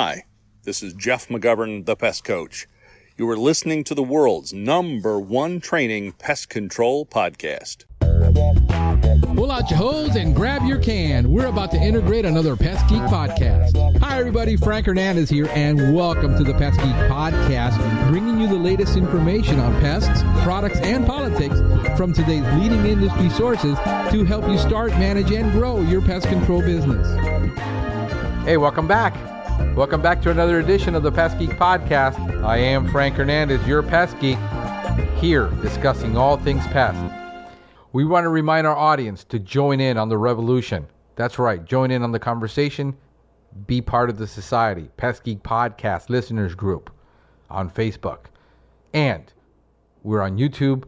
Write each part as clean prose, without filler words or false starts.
Hi, this is Jeff McGovern, the Pest Coach. You are listening to the world's #1 training pest control podcast. Pull out your hose and grab your can. We're about to integrate another Pest Geek podcast. Hi, everybody. Frank Hernandez here, and welcome to the Pest Geek podcast, bringing you the latest information on pests, products, and politics from today's leading industry sources to help you start, manage, and grow your pest control business. Hey, welcome back. Welcome back to another edition of the Pest Geek podcast. I am Frank Hernandez, your Pest Geek, here discussing all things pest. We want to remind our audience to join in on the revolution. That's right, join in on the conversation, be part of the society. Pest Geek Podcast Listeners Group on Facebook. And we're on YouTube,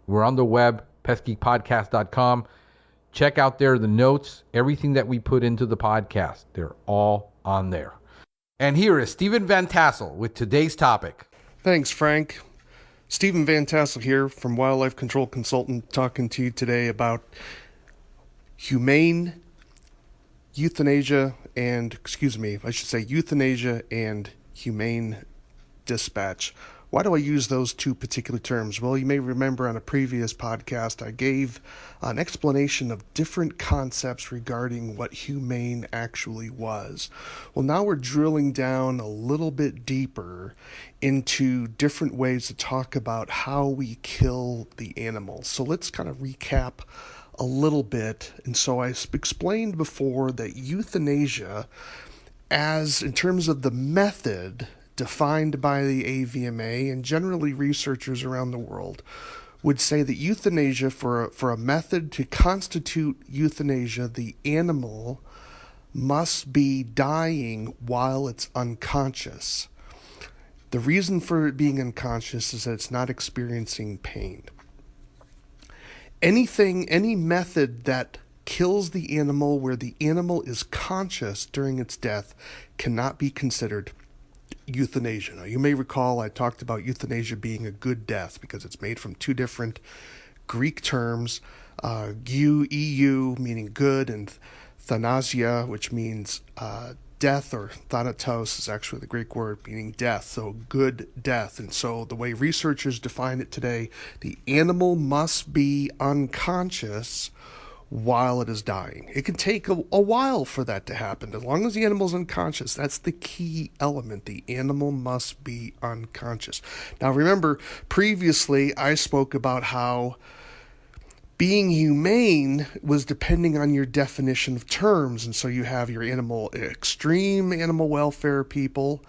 we're on the web, pestgeekpodcast.com. Check out there the notes, everything that we put into the podcast. They're all on there. And here is Stephen Van Tassel with today's topic. Thanks, Frank. Stephen Van Tassel here from Wildlife Control Consultant, talking to you today about Humane, Euthanasia, and Humane Dispatch. Why do I use those two particular terms? Well, you may remember on a previous podcast, I gave an explanation of different concepts regarding what humane actually was. Well, now we're drilling down a little bit deeper into different ways to talk about how we kill the animals. So let's kind of recap a little bit. And so I explained before that euthanasia, as in terms of the method defined by the AVMA, and generally researchers around the world would say that euthanasia, for a method to constitute euthanasia, the animal must be dying while it's unconscious. The reason for it being unconscious is that it's not experiencing pain. Any method that kills the animal where the animal is conscious during its death cannot be considered euthanasia. Now, you may recall I talked about euthanasia being a good death because it's made from two different Greek terms, EU, meaning good, and Euthanasia, which means death, or thanatos is actually the Greek word meaning death, so good death. And so the way researchers define it today, the animal must be unconscious while it is dying. It can take a while for that to happen. As long as the animal's unconscious, that's the key element. The animal must be unconscious. Now remember, previously I spoke about how being humane was depending on your definition of terms. And so you have your extreme animal welfare people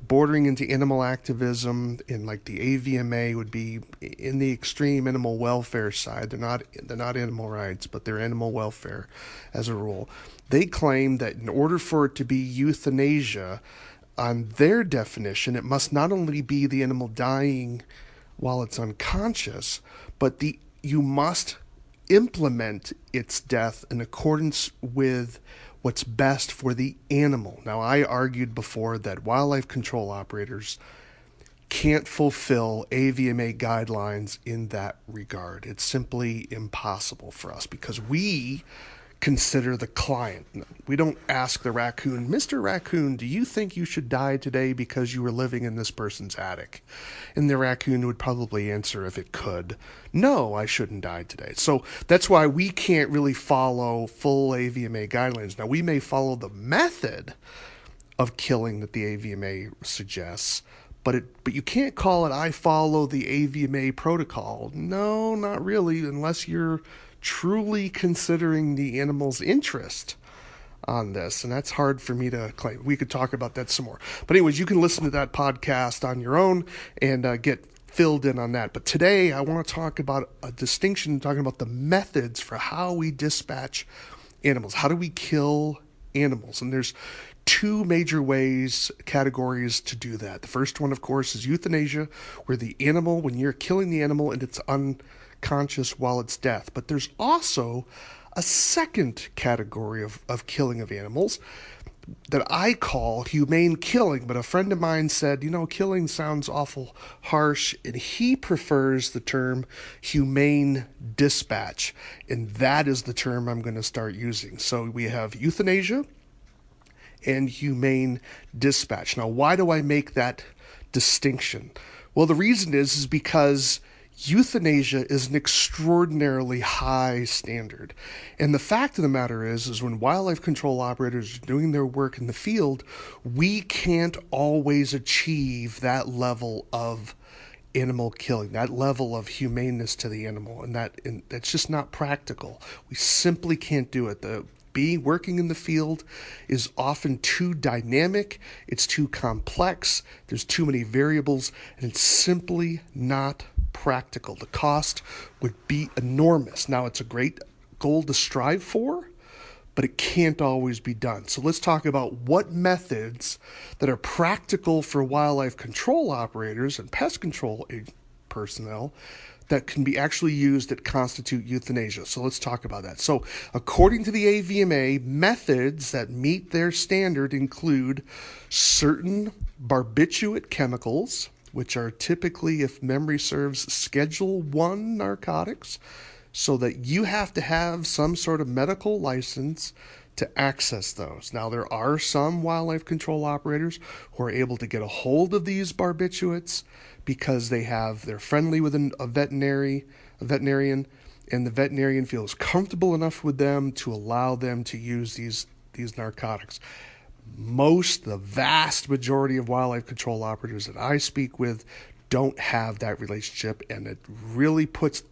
bordering into animal activism, and like the AVMA would be in the extreme animal welfare side. They're not animal rights, but they're animal welfare as a rule. They claim that in order for it to be euthanasia, on their definition, it must not only be the animal dying while it's unconscious, but you must implement its death in accordance with what's best for the animal. Now, I argued before that wildlife control operators can't fulfill AVMA guidelines in that regard. It's simply impossible for us because we consider the client. We don't ask the raccoon, Mr. Raccoon, do you think you should die today because you were living in this person's attic? And the raccoon would probably answer, if it could, no, I shouldn't die today. So that's why we can't really follow full AVMA guidelines. Now, we may follow the method of killing that the AVMA suggests, but you can't call it, I follow the AVMA protocol. No, not really, unless you're truly considering the animal's interest on this, and that's hard for me to claim. We could talk about that some more. But anyways, you can listen to that podcast on your own and get filled in on that. But today I want to talk about a distinction, talking about the methods for how we dispatch animals. How do we kill animals? And there's two major categories to do that. The first one, of course, is euthanasia, where the animal, when you're killing the animal and it's unconscious while it's death. But there's also a second category of killing of animals that I call humane killing, but a friend of mine said, killing sounds awful harsh, and he prefers the term humane dispatch, and that is the term I'm going to start using. So we have euthanasia and humane dispatch. Now, why do I make that distinction? Well, the reason is because euthanasia is an extraordinarily high standard. And the fact of the matter is when wildlife control operators are doing their work in the field, we can't always achieve that level of animal killing, that level of humaneness to the animal, and that's just not practical. We simply can't do it. Working in the field is often too dynamic, it's too complex, there's too many variables, and it's simply not practical. The cost would be enormous. Now, it's a great goal to strive for, but it can't always be done. So let's talk about what methods that are practical for wildlife control operators and pest control personnel that can be actually used that constitute euthanasia. So let's talk about that. So according to the AVMA, methods that meet their standard include certain barbiturate chemicals, which are typically, if memory serves, Schedule 1 narcotics, so that you have to have some sort of medical license to access those. Now, there are some wildlife control operators who are able to get a hold of these barbiturates because they're friendly with a veterinarian, and the veterinarian feels comfortable enough with them to allow them to use these narcotics. The vast majority of wildlife control operators that I speak with don't have that relationship, and it really puts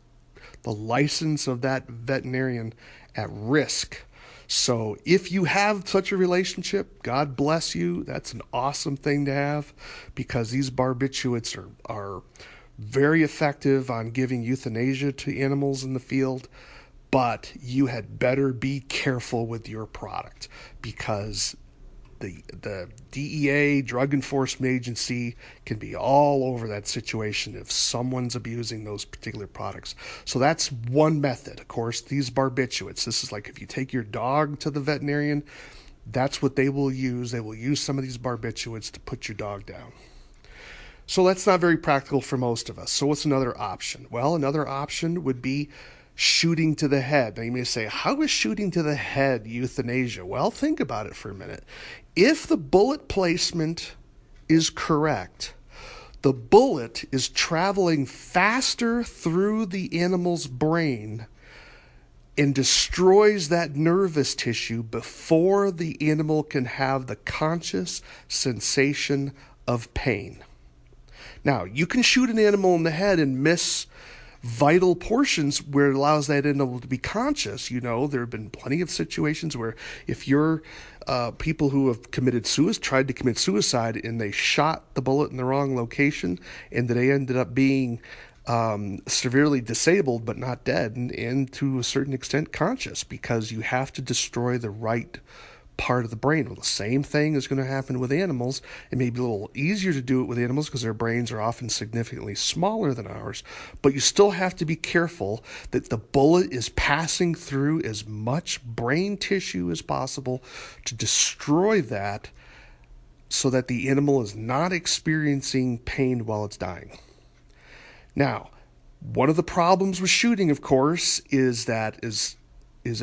the license of that veterinarian at risk. So if you have such a relationship, God bless you. That's an awesome thing to have, because these barbiturates are very effective on giving euthanasia to animals in the field. But you had better be careful with your product, because the DEA, Drug Enforcement Agency, can be all over that situation if someone's abusing those particular products. So that's one method. Of course, these barbiturates, this is like if you take your dog to the veterinarian, that's what they will use. They will use some of these barbiturates to put your dog down. So that's not very practical for most of us. So what's another option? Well, another option would be shooting to the head. Now you may say, how is shooting to the head euthanasia? Well, think about it for a minute. If the bullet placement is correct, the bullet is traveling faster through the animal's brain and destroys that nervous tissue before the animal can have the conscious sensation of pain. Now, you can shoot an animal in the head and miss vital portions where it allows that animal to be conscious. There have been plenty of situations where if you're people who have tried to commit suicide, and they shot the bullet in the wrong location, and they ended up being severely disabled but not dead, and to a certain extent conscious, because you have to destroy the right part of the brain. Well, the same thing is going to happen with animals. It may be a little easier to do it with animals because their brains are often significantly smaller than ours, but you still have to be careful that the bullet is passing through as much brain tissue as possible to destroy that, so that the animal is not experiencing pain while it's dying. Now, one of the problems with shooting, of course, is that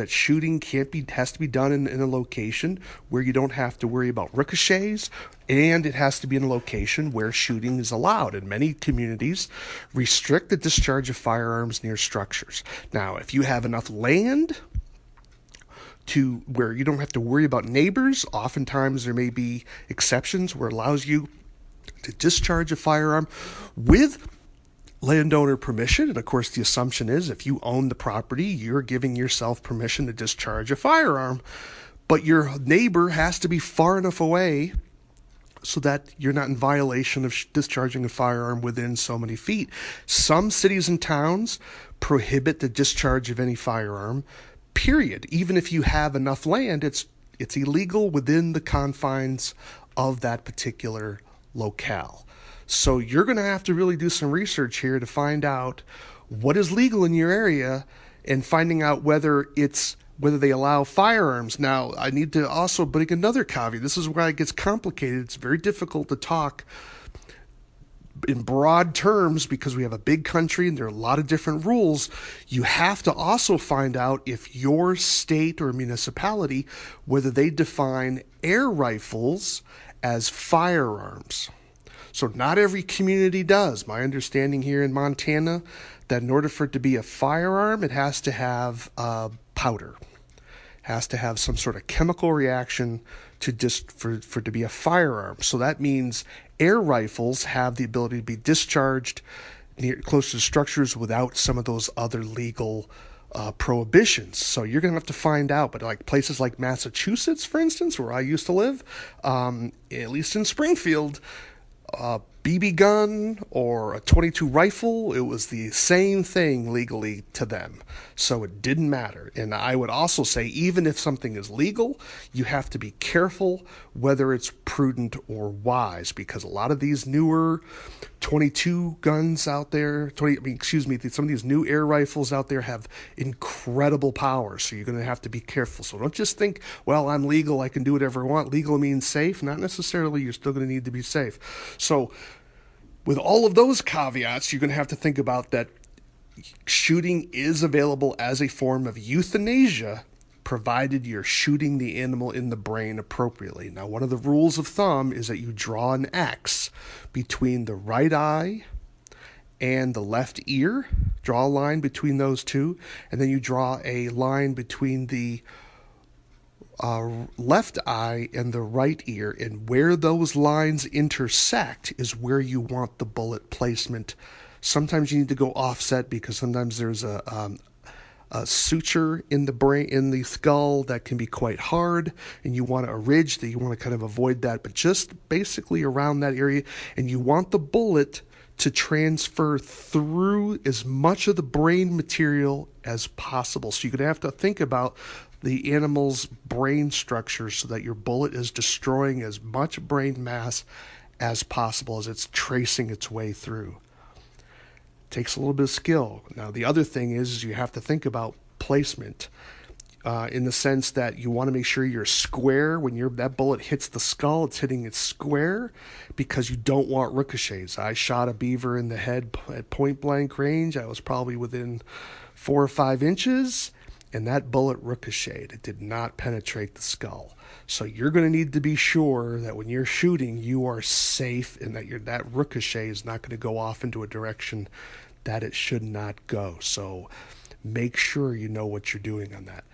shooting has to be done in a location where you don't have to worry about ricochets, and it has to be in a location where shooting is allowed. And many communities restrict the discharge of firearms near structures. Now, if you have enough land to where you don't have to worry about neighbors, oftentimes there may be exceptions where it allows you to discharge a firearm with landowner permission. And of course, the assumption is if you own the property, you're giving yourself permission to discharge a firearm, but your neighbor has to be far enough away so that you're not in violation of discharging a firearm within so many feet. Some cities and towns prohibit the discharge of any firearm, period. Even if you have enough land, it's illegal within the confines of that particular locale. So you're going to have to really do some research here to find out what is legal in your area, and finding out whether they allow firearms. Now, I need to also bring another caveat. This is where it gets complicated. It's very difficult to talk in broad terms because we have a big country and there are a lot of different rules. You have to also find out if your state or municipality, whether they define air rifles as firearms. So not every community does. My understanding here in Montana, that in order for it to be a firearm, it has to have powder. Has to have some sort of chemical reaction for it to be a firearm. So that means air rifles have the ability to be discharged close to structures without some of those other legal prohibitions. So you're going to have to find out. But like places like Massachusetts, for instance, where I used to live, at least in Springfield, BB gun or a .22 rifle, it was the same thing legally to them. So it didn't matter. And I would also say, even if something is legal, you have to be careful whether it's prudent or wise, because a lot of these newer .22 guns out there, some of these new air rifles out there have incredible power. So you're going to have to be careful. So don't just think, well, I'm legal, I can do whatever I want. Legal means safe. Not necessarily. You're still going to need to be safe. So with all of those caveats, you're going to have to think about that shooting is available as a form of euthanasia, provided you're shooting the animal in the brain appropriately. Now, one of the rules of thumb is that you draw an X between the right eye and the left ear. Draw a line between those two, and then you draw a line between the left eye and the right ear, and where those lines intersect is where you want the bullet placement. Sometimes you need to go offset because sometimes there's a suture in the brain, in the skull, that can be quite hard, and you want a ridge that you want to kind of avoid that, but just basically around that area, and you want the bullet to transfer through as much of the brain material as possible. So you're going to have to think about the animal's brain structure so that your bullet is destroying as much brain mass as possible as it's tracing its way through. Takes a little bit of skill. Now, the other thing is you have to think about placement in the sense that you want to make sure you're square. When that bullet hits the skull, it's hitting it square because you don't want ricochets. I shot a beaver in the head at point blank range. I was probably within 4 or 5 inches, and that bullet ricocheted. It did not penetrate the skull. So you're going to need to be sure that when you're shooting, you are safe and that ricochet is not going to go off into a direction that it should not go. So make sure you know what you're doing on that.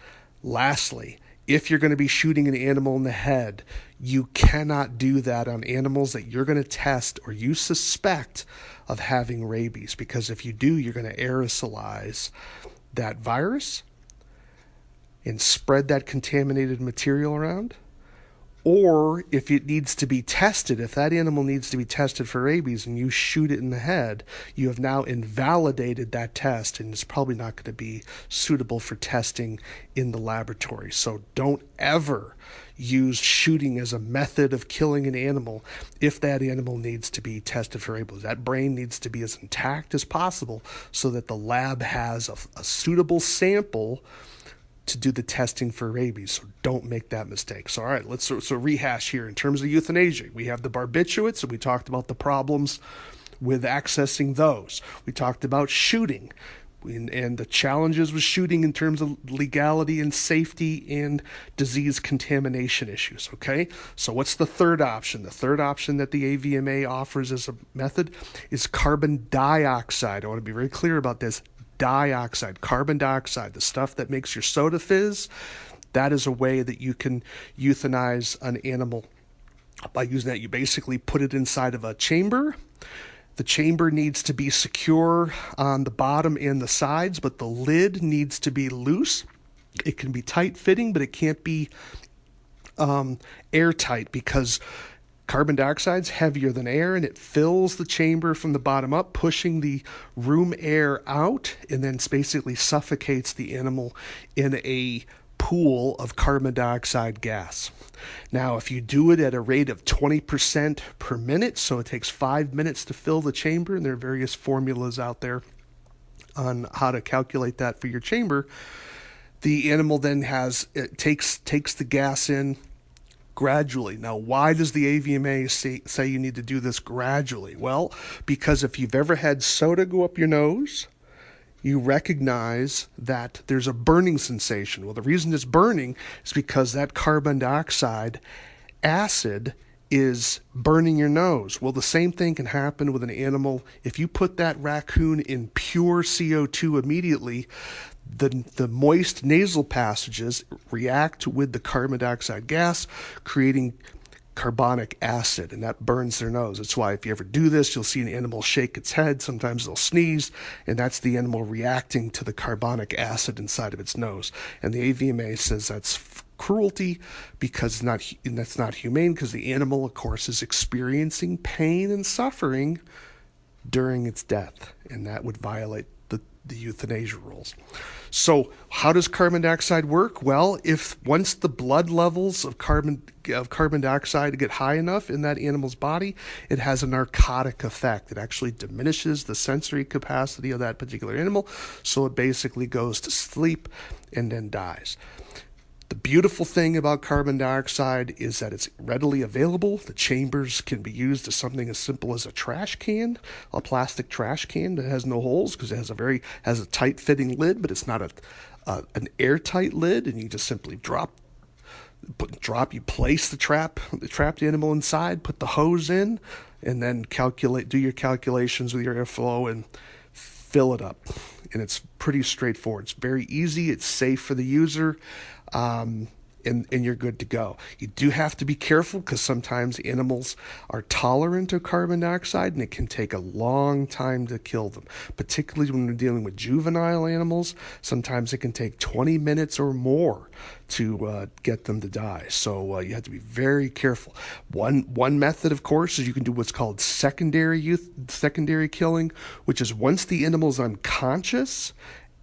Lastly, if you're going to be shooting an animal in the head, you cannot do that on animals that you're going to test or you suspect of having rabies, because if you do, you're going to aerosolize that virus and spread that contaminated material around. Or if it needs to be tested, if that animal needs to be tested for rabies and you shoot it in the head, you have now invalidated that test, and it's probably not going to be suitable for testing in the laboratory. So don't ever use shooting as a method of killing an animal if that animal needs to be tested for rabies. That brain needs to be as intact as possible so that the lab has a suitable sample to do the testing for rabies. So don't make that mistake. So all right, let's rehash here. In terms of euthanasia, we have the barbiturates, and we talked about the problems with accessing those. We talked about shooting and the challenges with shooting in terms of legality and safety and disease contamination issues. Okay, so what's the third option? The third option that the AVMA offers as a method is carbon dioxide. I want to be very clear about this. Carbon dioxide, the stuff that makes your soda fizz, that is a way that you can euthanize an animal. By using that, you basically put it inside of a chamber. The chamber needs to be secure on the bottom and the sides, but the lid needs to be loose. It can be tight-fitting, but it can't be airtight, because carbon dioxide is heavier than air, and it fills the chamber from the bottom up, pushing the room air out, and then basically suffocates the animal in a pool of carbon dioxide gas. Now, if you do it at a rate of 20% per minute, so it takes 5 minutes to fill the chamber, and there are various formulas out there on how to calculate that for your chamber, the animal then takes the gas in gradually. Now, why does the AVMA say you need to do this gradually? Well, because if you've ever had soda go up your nose, you recognize that there's a burning sensation. Well, the reason it's burning is because that carbon dioxide acid is burning your nose. Well, the same thing can happen with an animal. If you put that raccoon in pure CO2 immediately, the moist nasal passages react with the carbon dioxide gas, creating carbonic acid, and that burns their nose. That's why if you ever do this, you'll see an animal shake its head. Sometimes they'll sneeze, and that's the animal reacting to the carbonic acid inside of its nose. And the AVMA says that's cruelty because that's not humane, because the animal, of course, is experiencing pain and suffering during its death, and that would violate the euthanasia rules. So how does carbon dioxide work? Well, if once the blood levels of carbon dioxide get high enough in that animal's body, it has a narcotic effect. It actually diminishes the sensory capacity of that particular animal, so it basically goes to sleep and then dies. The beautiful thing about carbon dioxide is that it's readily available. The chambers can be used as something as simple as a trash can, a plastic trash can that has no holes because it has a tight-fitting lid, but it's not an airtight lid, and you just simply you place the trapped animal inside, put the hose in, and then do your calculations with your airflow and fill it up. And it's pretty straightforward. It's very easy. It's safe for the user. And you're good to go. You do have to be careful because sometimes animals are tolerant to carbon dioxide and it can take a long time to kill them, particularly when we're dealing with juvenile animals. Sometimes it can take 20 minutes or more to get them to die. So you have to be very careful. One method, of course, is you can do what's called secondary killing, which is once the animal's unconscious,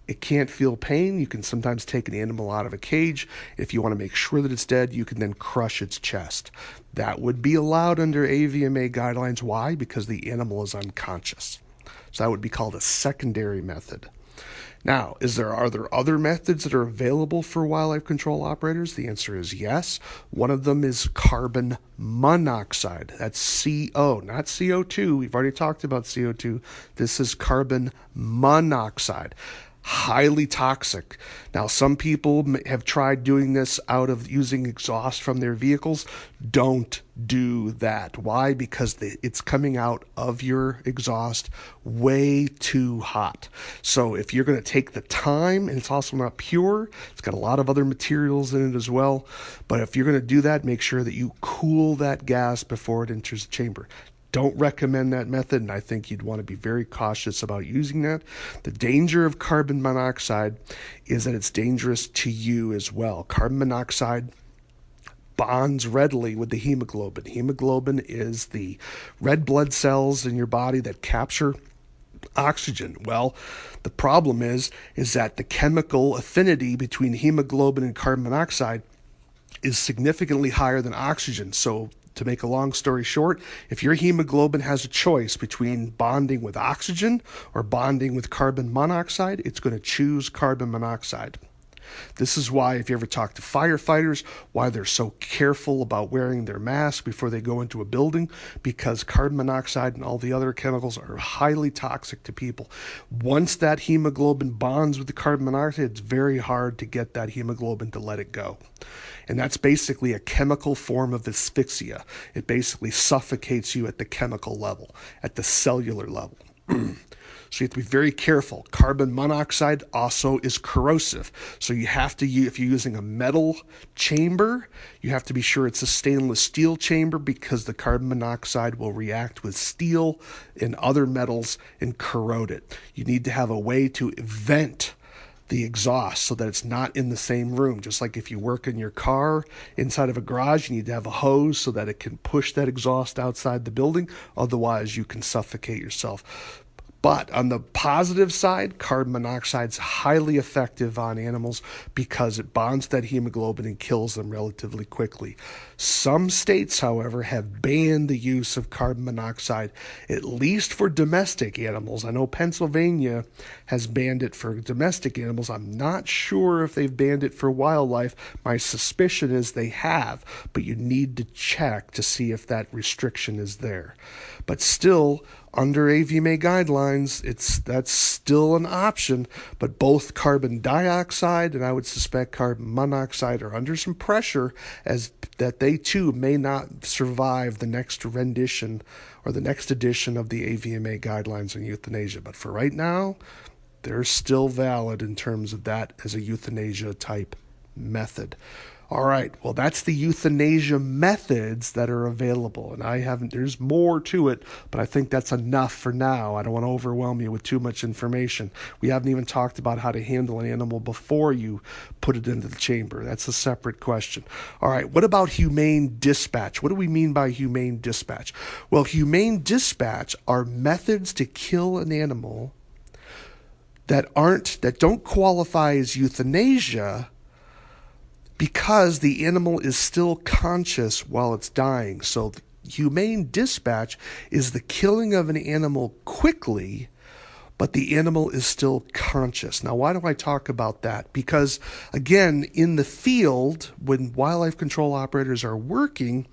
it can't feel pain. You can sometimes take an animal out of a cage. If you want to make sure that it's dead, you can then crush its chest. That would be allowed under AVMA guidelines. Why? Because the animal is unconscious. So that would be called a secondary method. Now, are there other methods that are available for wildlife control operators? The answer is yes. One of them is carbon monoxide. That's CO, not CO2. We've already talked about CO2. This is carbon monoxide. Highly toxic. Now, some people have tried doing this out of using exhaust from their vehicles. Don't do that. Why? Because it's coming out of your exhaust way too hot. So if you're going to take the time, and it's also not pure, it's got a lot of other materials in it as well, but if you're going to do that, make sure that you cool that gas before it enters the chamber. Don't recommend that method, and I think you'd want to be very cautious about using that. The danger of carbon monoxide is that it's dangerous to you as well. Carbon monoxide bonds readily with the hemoglobin. Hemoglobin is the red blood cells in your body that capture oxygen. Well, the problem is that the chemical affinity between hemoglobin and carbon monoxide is significantly higher than oxygen. So to make a long story short, if your hemoglobin has a choice between bonding with oxygen or bonding with carbon monoxide, it's going to choose carbon monoxide. This is why, if you ever talk to firefighters, why they're so careful about wearing their mask before they go into a building, because carbon monoxide and all the other chemicals are highly toxic to people. Once that hemoglobin bonds with the carbon monoxide, it's very hard to get that hemoglobin to let it go. And that's basically a chemical form of asphyxia. It basically suffocates you at the chemical level, at the cellular level. So you have to be very careful. Carbon monoxide also is corrosive. So you have to use, if you're using a metal chamber, you have to be sure it's a stainless steel chamber, because the carbon monoxide will react with steel and other metals and corrode it. You need to have a way to vent the exhaust so that it's not in the same room. Just like if you work in your car inside of a garage, you need to have a hose so that it can push that exhaust outside the building. Otherwise, you can suffocate yourself. But on the positive side, carbon monoxide is highly effective on animals because it bonds that hemoglobin and kills them relatively quickly. Some states, however, have banned the use of carbon monoxide, at least for domestic animals. I know Pennsylvania has banned it for domestic animals. I'm not sure if they've banned it for wildlife. My suspicion is they have, but you need to check to see if that restriction is there. But still, under AVMA guidelines, that's still an option, but both carbon dioxide and I would suspect carbon monoxide are under some pressure as that they too may not survive the next rendition or the next edition of the AVMA guidelines on euthanasia. But for right now, they're still valid in terms of that as a euthanasia type method. All right, well, that's the euthanasia methods that are available. And there's more to it, but I think that's enough for now. I don't want to overwhelm you with too much information. We haven't even talked about how to handle an animal before you put it into the chamber. That's a separate question. All right, what about humane dispatch? What do we mean by humane dispatch? Well, humane dispatch are methods to kill an animal that don't qualify as euthanasia, because the animal is still conscious while it's dying. So humane dispatch is the killing of an animal quickly, but the animal is still conscious. Now, why do I talk about that? Because, again, in the field, when wildlife control operators are working,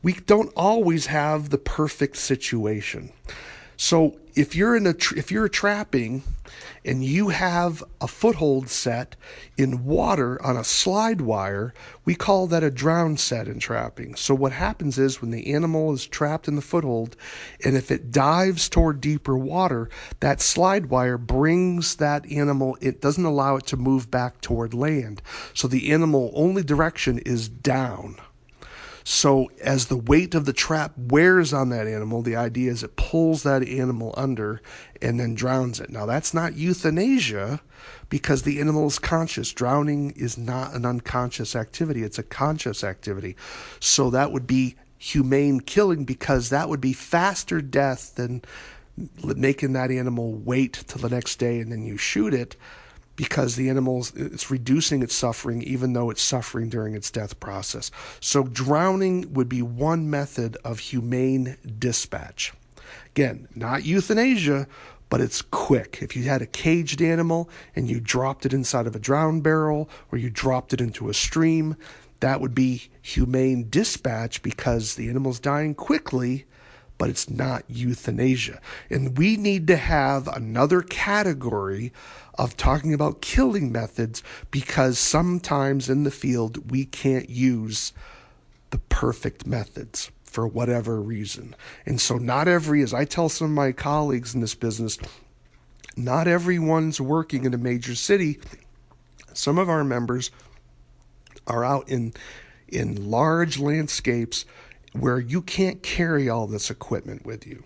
we don't always have the perfect situation. So if you're trapping and you have a foothold set in water on a slide wire, we call that a drown set in trapping. So what happens is when the animal is trapped in the foothold, and if it dives toward deeper water, that slide wire brings that animal, it doesn't allow it to move back toward land. So the animal only direction is down. So as the weight of the trap wears on that animal, the idea is it pulls that animal under and then drowns it. Now, that's not euthanasia because the animal is conscious. Drowning is not an unconscious activity. It's a conscious activity. So that would be humane killing because that would be faster death than making that animal wait till the next day and then you shoot it, because the it's reducing its suffering even though it's suffering during its death process. So drowning would be one method of humane dispatch. Again, not euthanasia, but it's quick. If you had a caged animal and you dropped it inside of a drown barrel or you dropped it into a stream, that would be humane dispatch because the animal's dying quickly, but it's not euthanasia. And we need to have another category of talking about killing methods because sometimes in the field we can't use the perfect methods for whatever reason. And so as I tell some of my colleagues in this business, not everyone's working in a major city. Some of our members are out in large landscapes where you can't carry all this equipment with you.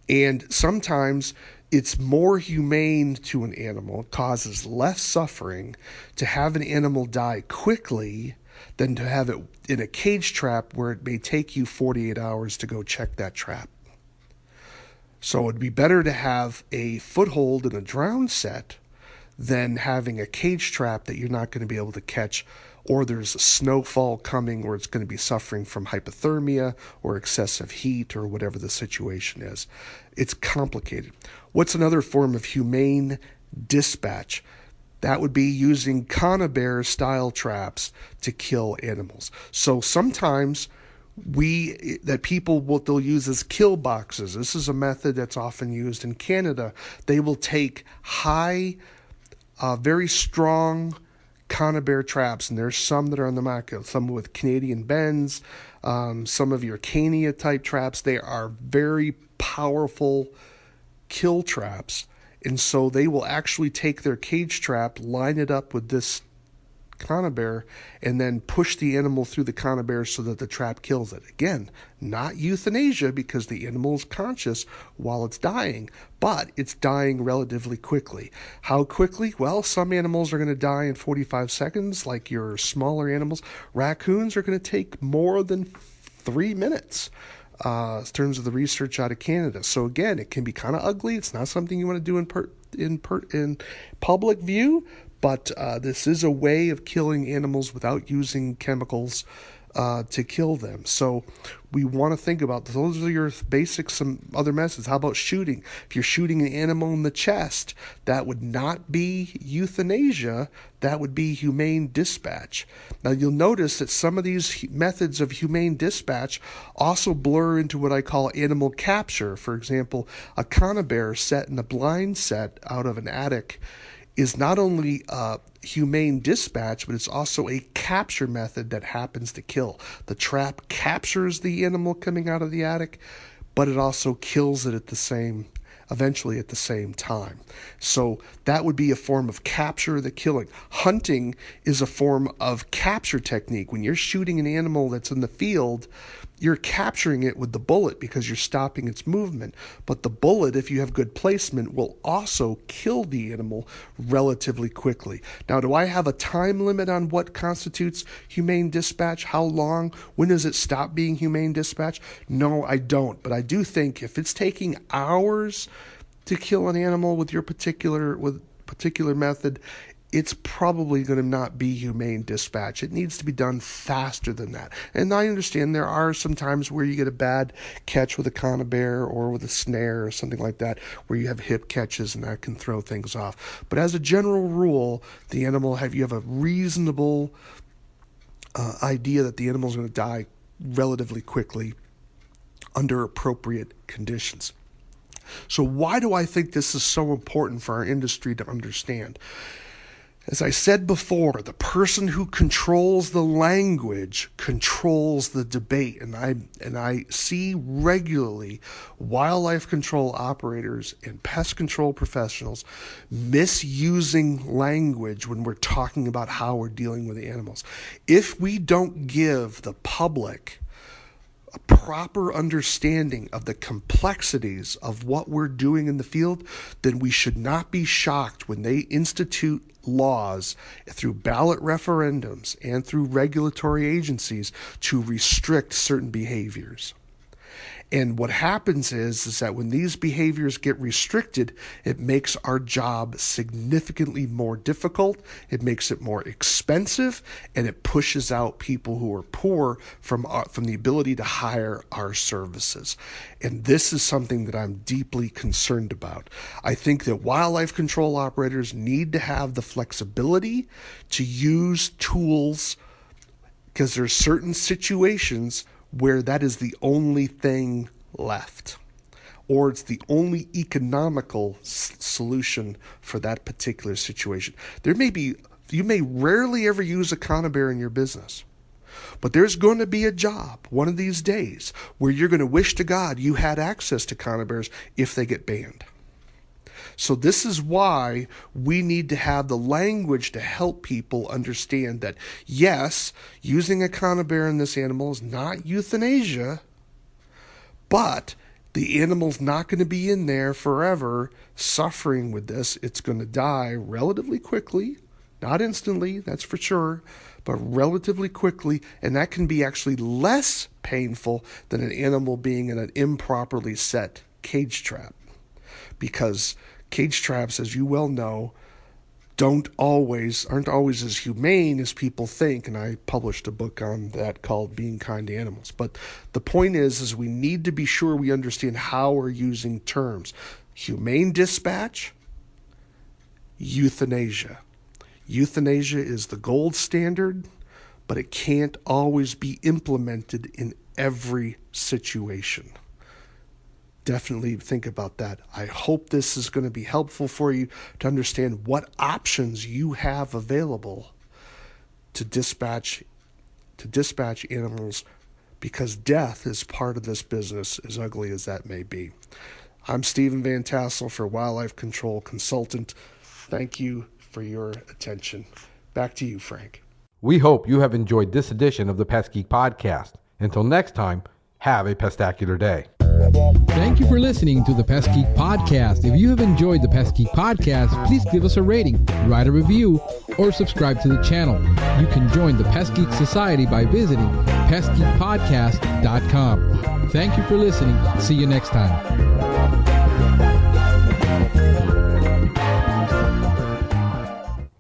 And sometimes it's more humane to an animal, causes less suffering to have an animal die quickly than to have it in a cage trap where it may take you 48 hours to go check that trap. So it'd be better to have a foothold in a drown set than having a cage trap that you're not going to be able to catch, or there's a snowfall coming where it's going to be suffering from hypothermia or excessive heat or whatever the situation is. It's complicated. What's another form of humane dispatch? That would be using conibear style traps to kill animals. So sometimes they'll use as kill boxes. This is a method that's often used in Canada. They will take very strong conibear traps, and there's some that are on the market, some with Canadian bends, some of your Cania type traps. They are very powerful kill traps, and so they will actually take their cage trap, line it up with this conibear, and then push the animal through the conibear so that the trap kills it. Again, not euthanasia because the animal is conscious while it's dying, but it's dying relatively quickly. How quickly? Well, some animals are going to die in 45 seconds, like your smaller animals. Raccoons are going to take more than 3 minutes. In terms of the research out of Canada. So again, it can be kind of ugly. It's not something you want to do in public view, but this is a way of killing animals without using chemicals to kill them. So we want to think about those are your basic, some other methods. How about shooting? If you're shooting an animal in the chest, that would not be euthanasia. That would be humane dispatch. Now you'll notice that some of these methods of humane dispatch also blur into what I call animal capture. For example, a conibear set in a blind set out of an attic is not only humane dispatch, but it's also a capture method that happens to kill. The trap captures the animal coming out of the attic, but it also kills it eventually at the same time. So that would be a form of capture, the killing. Hunting is a form of capture technique. When you're shooting an animal that's in the field, you're capturing it with the bullet because you're stopping its movement. But the bullet, if you have good placement, will also kill the animal relatively quickly. Now, do I have a time limit on what constitutes humane dispatch? How long? When does it stop being humane dispatch? No, I don't. But I do think if it's taking hours to kill an animal with your particular method, it's probably going to not be humane dispatch. It needs to be done faster than that. And I understand there are some times where you get a bad catch with a conibear or with a snare or something like that, where you have hip catches and that can throw things off. But as a general rule, you have a reasonable idea that the animal is going to die relatively quickly under appropriate conditions. So why do I think this is so important for our industry to understand? As I said before, the person who controls the language controls the debate. And I see regularly wildlife control operators and pest control professionals misusing language when we're talking about how we're dealing with the animals. If we don't give the public a proper understanding of the complexities of what we're doing in the field, then we should not be shocked when they institute laws through ballot referendums and through regulatory agencies to restrict certain behaviors. And what happens is that when these behaviors get restricted, it makes our job significantly more difficult, it makes it more expensive, and it pushes out people who are poor from the ability to hire our services. And this is something that I'm deeply concerned about. I think that wildlife control operators need to have the flexibility to use tools, because there's certain situations where that is the only thing left, or it's the only economical solution for that particular situation. You may rarely ever use a conibear in your business, but there's going to be a job one of these days where you're going to wish to God you had access to conibears if they get banned. So this is why we need to have the language to help people understand that, yes, using a conibear in this animal is not euthanasia, but the animal's not going to be in there forever suffering with this. It's going to die relatively quickly, not instantly, that's for sure, but relatively quickly, and that can be actually less painful than an animal being in an improperly set cage trap. Because cage traps, as you well know, aren't always as humane as people think, and I published a book on that called Being Kind to Animals. But the point is we need to be sure we understand how we're using terms. Humane dispatch, euthanasia. Euthanasia is the gold standard, but it can't always be implemented in every situation. Definitely think about that. I hope this is going to be helpful for you to understand what options you have available to dispatch animals, because death is part of this business, as ugly as that may be. I'm Stephen Van Tassel for Wildlife Control Consultant. Thank you for your attention. Back to you, Frank. We hope you have enjoyed this edition of the Pest Geek Podcast. Until next time, have a pestacular day. Thank you for listening to the Pest Geek Podcast. If you have enjoyed the Pest Geek Podcast, please give us a rating, write a review, or subscribe to the channel. You can join the Pest Geek Society by visiting pestgeekpodcast.com. Thank you for listening. See you next time.